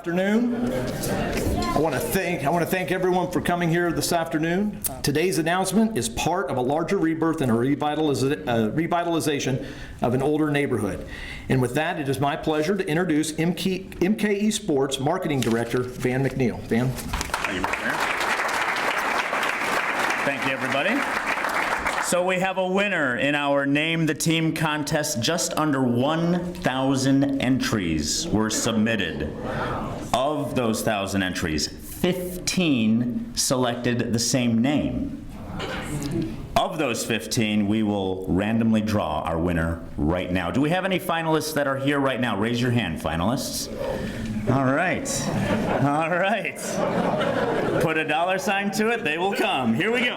afternoon. I want to thank everyone for coming here this afternoon. Today's announcement is part of a larger rebirth and a revitalization of an older neighborhood. And with that, it is my pleasure to introduce MKE Sports Marketing Director, Van McNeil. Van. Thank you, Mayor. Thank you, everybody. So we have a winner in our Name the Team contest. Just under 1,000 entries were submitted. Of those 1,000 entries, 15 selected the same name. Of those 15, we will randomly draw our winner right now. Do we have any finalists that are here right now? Raise your hand, finalists. All right. All right. Put a $sign to it, they will come. Here we go.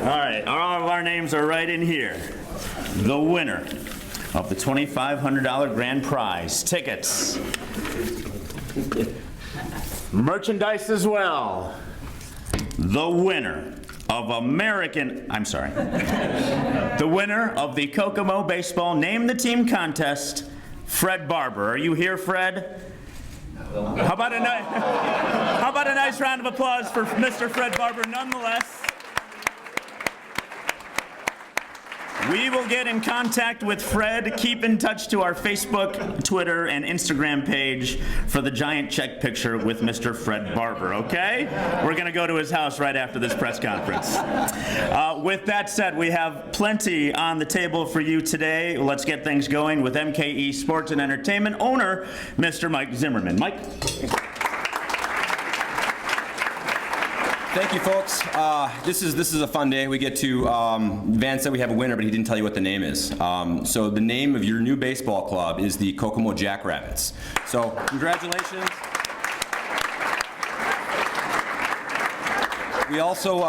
All right, all of our names are right in here. The winner of the $2,500 grand prize, tickets, merchandise as well. The winner of the winner of the Kokomo Baseball Name the Team contest, Fred Barber. Are you here, Fred? How about a nice round of applause for Mr. Fred Barber nonetheless? We will get in contact with Fred. Keep in touch to our Facebook, Twitter, and Instagram page for the giant check picture with Mr. Fred Barber, okay? We're going to go to his house right after this press conference. With that said, we have plenty on the table for you today. Let's get things going with MKE Sports and Entertainment owner, Mr. Mike Zimmerman. Mike? Thank you, folks. This is a fun day. We get to, Van said we have a winner, but he didn't tell you what the name is. So the name of your new baseball club is the Kokomo Jackrabbits. So congratulations. We also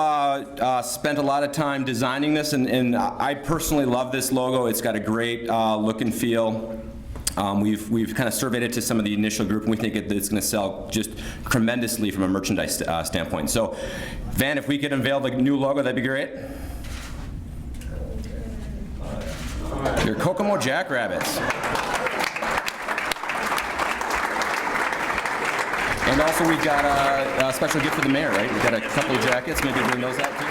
spent a lot of time designing this, and I personally love this logo. It's got a great look and feel. We've kind of surveyed it to some of the initial group, and we think it's going to sell just tremendously from a merchandise standpoint. So, Van, if we could unveil the new logo, that'd be great. Your Kokomo Jackrabbits. And also, we've got a special gift for the mayor, right? We've got a couple of jackets. Maybe bring those out too.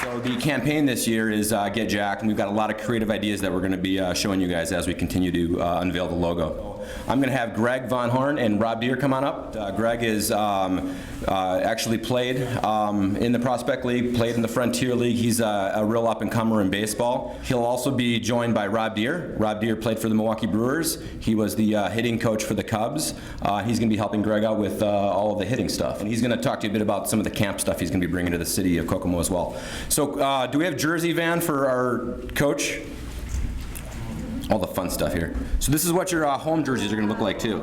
So the campaign this year is Get Jacked, and we've got a lot of creative ideas that we're going to be showing you guys as we continue to unveil the logo. I'm going to have Greg Von Horn and Rob Deere come on up. Greg is actually played in the Prospect League, played in the Frontier League. He's a real up-and-comer in baseball. He'll also be joined by Rob Deere. Rob Deere played for the Milwaukee Brewers. He was the hitting coach for the Cubs. He's going to be helping Greg out with all of the hitting stuff. And he's going to talk to you a bit about some of the camp stuff he's going to be bringing to the city of Kokomo as well. So do we have jersey, Van, for our coach? All the fun stuff here. So this is what your home jerseys are going to look like too.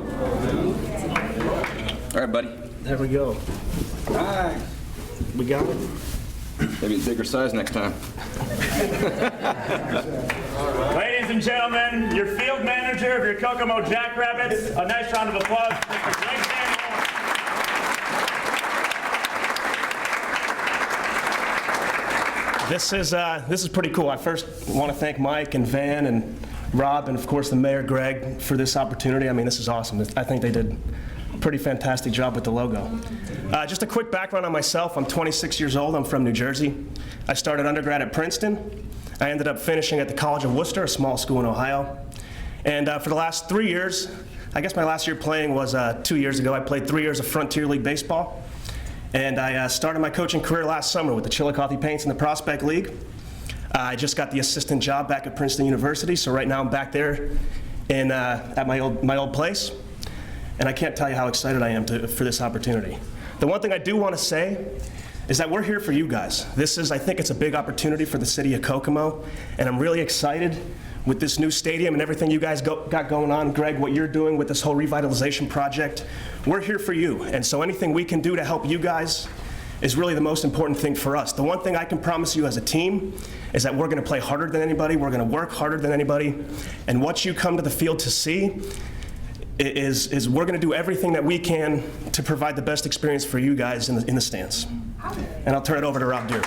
All right, buddy. There we go. All right. We got it. Maybe a bigger size next time. Ladies and gentlemen, your field manager of your Kokomo Jackrabbits, a nice round of applause for Mr. Greg Van Horn. This is pretty cool. I first want to thank Mike and Van and Rob and of course the Mayor Greg for this opportunity. I mean, this is awesome. I think they did a pretty fantastic job with the logo. Just a quick background on myself. I'm 26 years old. I'm from New Jersey. I started undergrad at Princeton. I ended up finishing at the College of Worcester, a small school in Ohio. And for the last 3 years, I guess my last year playing was 2 years ago. I played 3 years of Frontier League baseball. And I started my coaching career last summer with the Chillicothe Paints in the Prospect League. I just got the assistant job back at Princeton University, so right now I'm back there at my old place. And I can't tell you how excited I am for this opportunity. The one thing I do want to say is that we're here for you guys. I think it's a big opportunity for the city of Kokomo, and I'm really excited with this new stadium and everything you guys got going on. Greg, what you're doing with this whole revitalization project, we're here for you. And so anything we can do to help you guys is really the most important thing for us. The one thing I can promise you as a team is that we're going to play harder than anybody, we're going to work harder than anybody, and what you come to the field to see is we're going to do everything that we can to provide the best experience for you guys in the stands. And I'll turn it over to Rob Deere.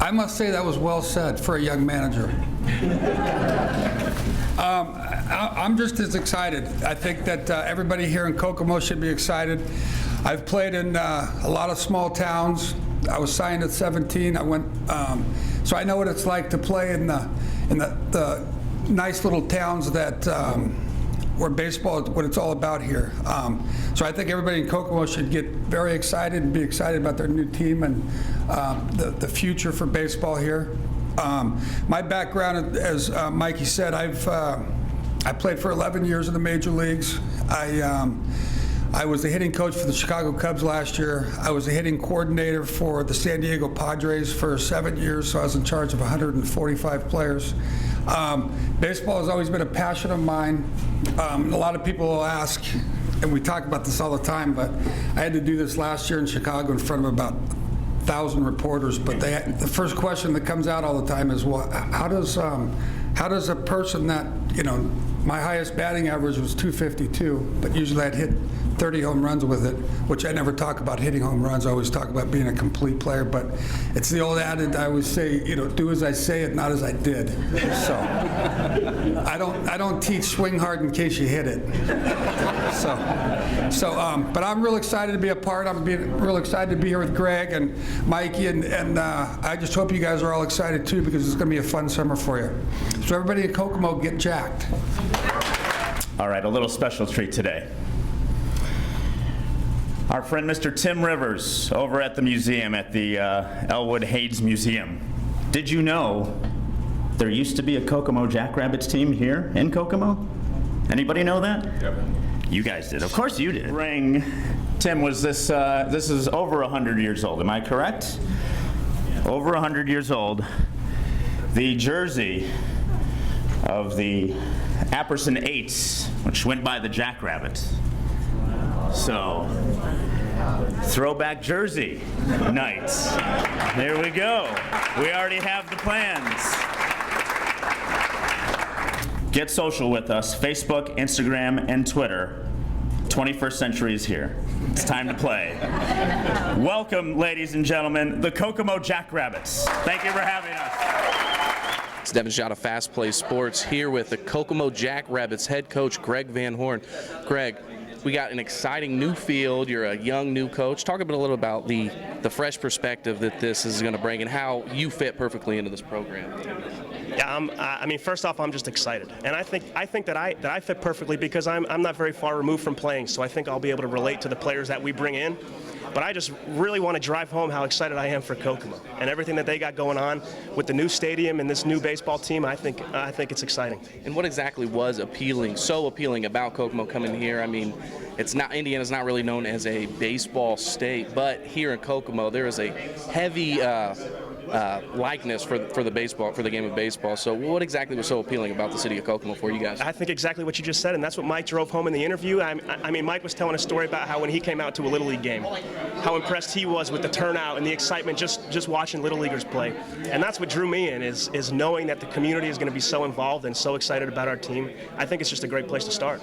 I must say that was well said for a young manager. I'm just as excited. I think that everybody here in Kokomo should be excited. I've played in a lot of small towns. I was signed at 17. I went, so I know what it's like to play in the nice little towns that where baseball is what it's all about here. So I think everybody in Kokomo should get very excited and be excited about their new team and the future for baseball here. My background, as Mikey said, I played for 11 years in the major leagues. I was the hitting coach for the Chicago Cubs last year. I was the hitting coordinator for the San Diego Padres for 7 years, so I was in charge of 145 players. Baseball has always been a passion of mine. A lot of people will ask, and we talk about this all the time, but I had to do this last year in Chicago in front of about 1,000 reporters, but the first question that comes out all the time is, well, how does a person that, my highest batting average was 252, but usually I'd hit 30 home runs with it, which I never talk about hitting home runs. I always talk about being a complete player, but it's the old adage I always say, do as I say it, not as I did. So I don't teach swing hard in case you hit it. But I'm real excited to be a part. I'm real excited to be here with Greg and Mikey, and I just hope you guys are all excited too, because it's going to be a fun summer for you. So everybody in Kokomo, get jacked. All right, a little special treat today. Our friend Mr. Tim Rivers over at the museum, at the Elwood Hayes Museum. Did you know there used to be a Kokomo Jackrabbits team here in Kokomo? Anybody know that? Yep. You guys did. Of course you did. Ring, Tim, was this is over 100 years old, am I correct? Over 100 years old. The jersey of the Apperson 8s, which went by the Jackrabbits. So, throwback jersey night. There we go. We already have the plans. Get social with us. Facebook, Instagram, and Twitter. 21st century is here. It's time to play. Welcome, ladies and gentlemen, the Kokomo Jackrabbits. Thank you for having us. It's Devin Schott of FastPlaySports here with the Kokomo Jackrabbits head coach Greg Van Horn. Greg, we got an exciting new field. You're a young new coach. Talk a little about the fresh perspective that this is going to bring and how you fit perfectly into this program. Yeah, first off, I'm just excited, and I think that I fit perfectly because I'm not very far removed from playing, so I think I'll be able to relate to the players that we bring in. But I just really want to drive home how excited I am for Kokomo and everything that they got going on with the new stadium and this new baseball team. I think it's exciting. And what exactly was so appealing about Kokomo coming here? I mean, Indiana's not really known as a baseball state, but here in Kokomo there is a heavy likeness for the game of baseball. So what exactly was so appealing about the city of Kokomo for you guys? I think exactly what you just said, and that's what Mike drove home in the interview. I mean, Mike was telling a story about how when he came out to a Little League game, how impressed he was with the turnout and the excitement just watching Little Leaguers play. And that's what drew me in, is knowing that the community is going to be so involved and so excited about our team. I think it's just a great place to start.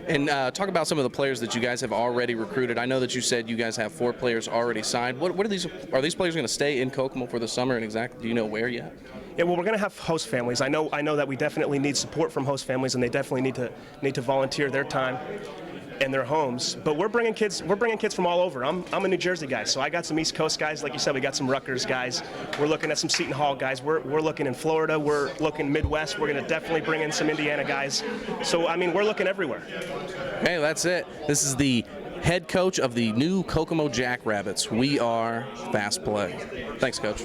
And talk about some of the players that you guys have already recruited. I know that you said you guys have 4 players already signed. What are these players going to stay in Kokomo for the summer, and exactly do you know where yet? Yeah, well, we're going to have host families. I know that we definitely need support from host families, and they definitely need to volunteer their time and their homes. But we're bringing kids from all over. I'm a New Jersey guy, so I got some East Coast guys. Like you said, we got some Rutgers guys. We're looking at some Seton Hall guys. We're looking in Florida. We're looking Midwest. We're going to definitely bring in some Indiana guys. So, I mean, we're looking everywhere. Hey, that's it. This is the head coach of the new Kokomo Jackrabbits. We are Fast Play. Thanks, Coach.